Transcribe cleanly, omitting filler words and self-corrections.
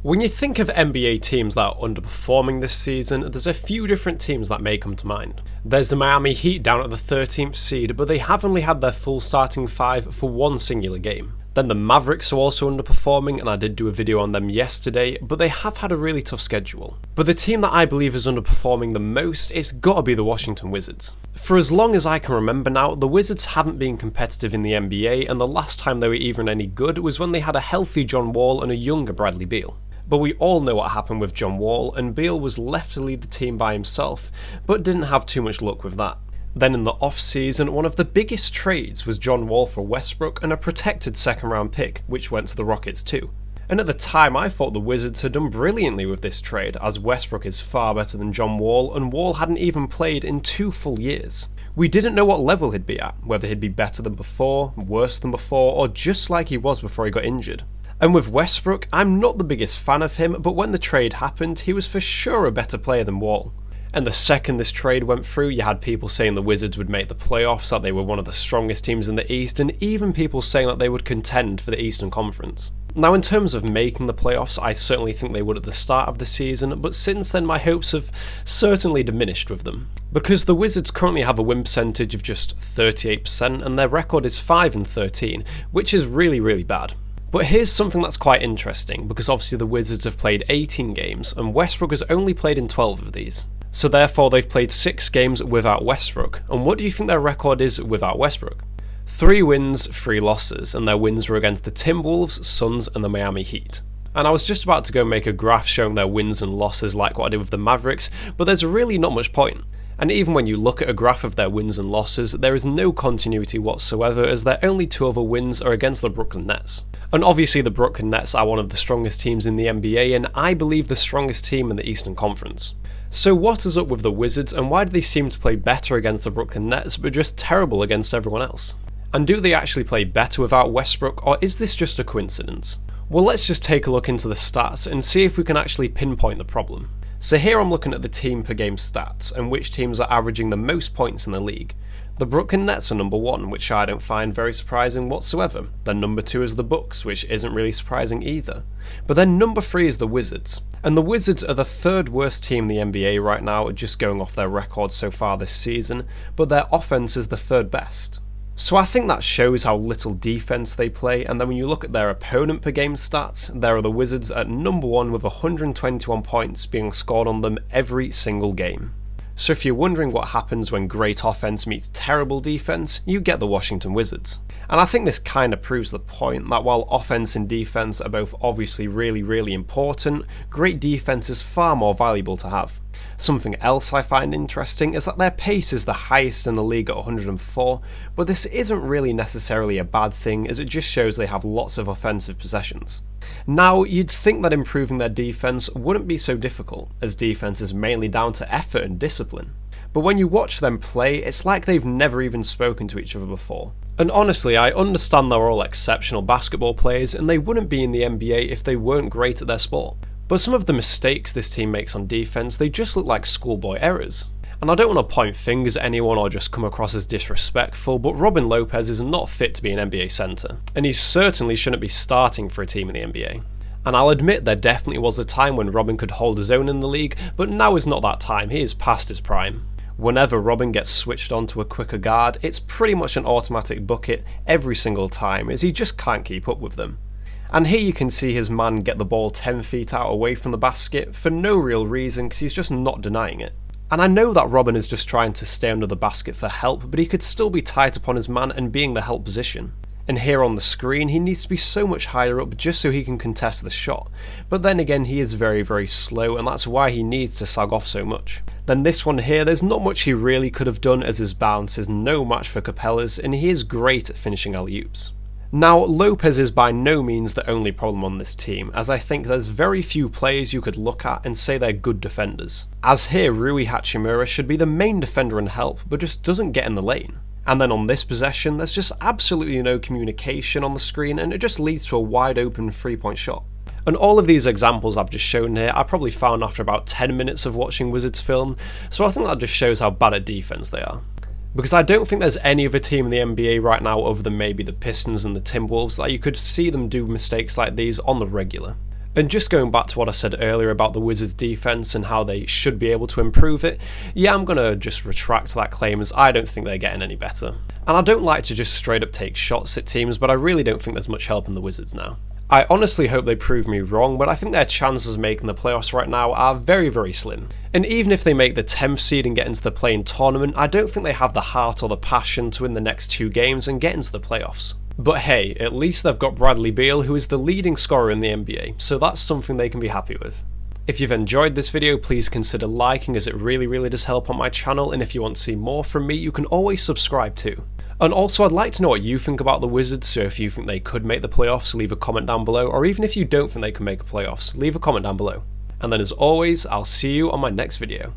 When you think of NBA teams that are underperforming this season, there's a few different teams that may come to mind. There's the Miami Heat down at the 13th seed, but they have only had their full starting five for one singular game. Then the Mavericks are also underperforming, and I did do a video on them yesterday, but they have had a really tough schedule. But the team that I believe is underperforming the most, it's gotta be the Washington Wizards. For as long as I can remember now, the Wizards haven't been competitive in the NBA, and the last time they were even any good was when they had a healthy John Wall and a younger Bradley Beal. But we all know what happened with John Wall, and Beal was left to lead the team by himself, but didn't have too much luck with that. Then in the off-season, one of the biggest trades was John Wall for Westbrook and a protected second-round pick, which went to the Rockets too. And at the time, I thought the Wizards had done brilliantly with this trade, as Westbrook is far better than John Wall, and Wall hadn't even played in 2 full years. We didn't know what level he'd be at, whether he'd be better than before, worse than before, or just like he was before he got injured. And with Westbrook, I'm not the biggest fan of him, but when the trade happened, he was for sure a better player than Wall. And the second this trade went through, you had people saying the Wizards would make the playoffs, that they were one of the strongest teams in the East, and even people saying that they would contend for the Eastern Conference. Now, in terms of making the playoffs, I certainly think they would at the start of the season, but since then my hopes have certainly diminished with them. Because the Wizards currently have a win percentage of just 38%, and their record is 5-13, which is really bad. But here's something that's quite interesting, because obviously the Wizards have played 18 games, and Westbrook has only played in 12 of these. So therefore they've played 6 games without Westbrook, and what do you think their record is without Westbrook? 3 wins, 3 losses, and their wins were against the Timberwolves, Suns, and the Miami Heat. And I was just about to go make a graph showing their wins and losses like what I did with the Mavericks, but there's really not much point. And even when you look at a graph of their wins and losses, there is no continuity whatsoever, as their only 2 other wins are against the Brooklyn Nets. And obviously the Brooklyn Nets are one of the strongest teams in the NBA, and I believe the strongest team in the Eastern Conference. So what is up with the Wizards, and why do they seem to play better against the Brooklyn Nets but just terrible against everyone else? And do they actually play better without Westbrook, or is this just a coincidence? Well, let's just take a look into the stats and see if we can actually pinpoint the problem. So here I'm looking at the team per game stats and which teams are averaging the most points in the league. The Brooklyn Nets are number 1, which I don't find very surprising whatsoever. Then number 2 is the Bucks, which isn't really surprising either. But then number 3 is the Wizards. And the Wizards are the 3rd worst team in the NBA right now, just going off their record so far this season, but their offense is the 3rd best. So I think that shows how little defense they play, and then when you look at their opponent per game stats, there are the Wizards at number 1 with 121 points being scored on them every single game. So if you're wondering what happens when great offense meets terrible defense, you get the Washington Wizards. And I think this kind of proves the point that while offense and defense are both obviously really important, great defense is far more valuable to have. Something else I find interesting is that their pace is the highest in the league at 104, but this isn't really necessarily a bad thing, as it just shows they have lots of offensive possessions. Now, you'd think that improving their defense wouldn't be so difficult, as defense is mainly down to effort and discipline. But when you watch them play, it's like they've never even spoken to each other before. And honestly, I understand they're all exceptional basketball players, and they wouldn't be in the NBA if they weren't great at their sport. But some of the mistakes this team makes on defense, they just look like schoolboy errors. And I don't want to point fingers at anyone or just come across as disrespectful, but Robin Lopez is not fit to be an NBA center, and he certainly shouldn't be starting for a team in the NBA. And I'll admit there definitely was a time when Robin could hold his own in the league, but now is not that time, he is past his prime. Whenever Robin gets switched on to a quicker guard, it's pretty much an automatic bucket every single time, as he just can't keep up with them. And here you can see his man get the ball 10 feet out away from the basket for no real reason, because he's just not denying it. And I know that Robin is just trying to stay under the basket for help, but he could still be tight upon his man and be in the help position. And here on the screen, he needs to be so much higher up just so he can contest the shot. But then again, he is very slow, and that's why he needs to sag off so much. Then this one here, there's not much he really could have done, as his bounce is no match for Capella's, and he is great at finishing alley-oops. Now, Lopez is by no means the only problem on this team, as I think there's very few players you could look at and say they're good defenders. As here, Rui Hachimura should be the main defender and help, but just doesn't get in the lane. And then on this possession, there's just absolutely no communication on the screen, and it just leads to a wide open 3-point shot. And all of these examples I've just shown here, I probably found after about 10 minutes of watching Wizards film, so I think that just shows how bad at defense they are. Because I don't think there's any other team in the NBA right now other than maybe the Pistons and the Timberwolves that you could see them do mistakes like these on the regular. And just going back to what I said earlier about the Wizards' defense and how they should be able to improve it, yeah, I'm going to just retract that claim, as I don't think they're getting any better. And I don't like to just straight up take shots at teams, but I really don't think there's much help in the Wizards now. I honestly hope they prove me wrong, but I think their chances of making the playoffs right now are very, very slim. And even if they make the 10th seed and get into the play-in tournament, I don't think they have the heart or the passion to win the next 2 games and get into the playoffs. But hey, at least they've got Bradley Beal, who is the leading scorer in the NBA, so that's something they can be happy with. If you've enjoyed this video, please consider liking, as it really does help on my channel, and if you want to see more from me, you can always subscribe too. And also, I'd like to know what you think about the Wizards, so if you think they could make the playoffs, leave a comment down below, or even if you don't think they can make the playoffs, leave a comment down below. And then as always, I'll see you on my next video.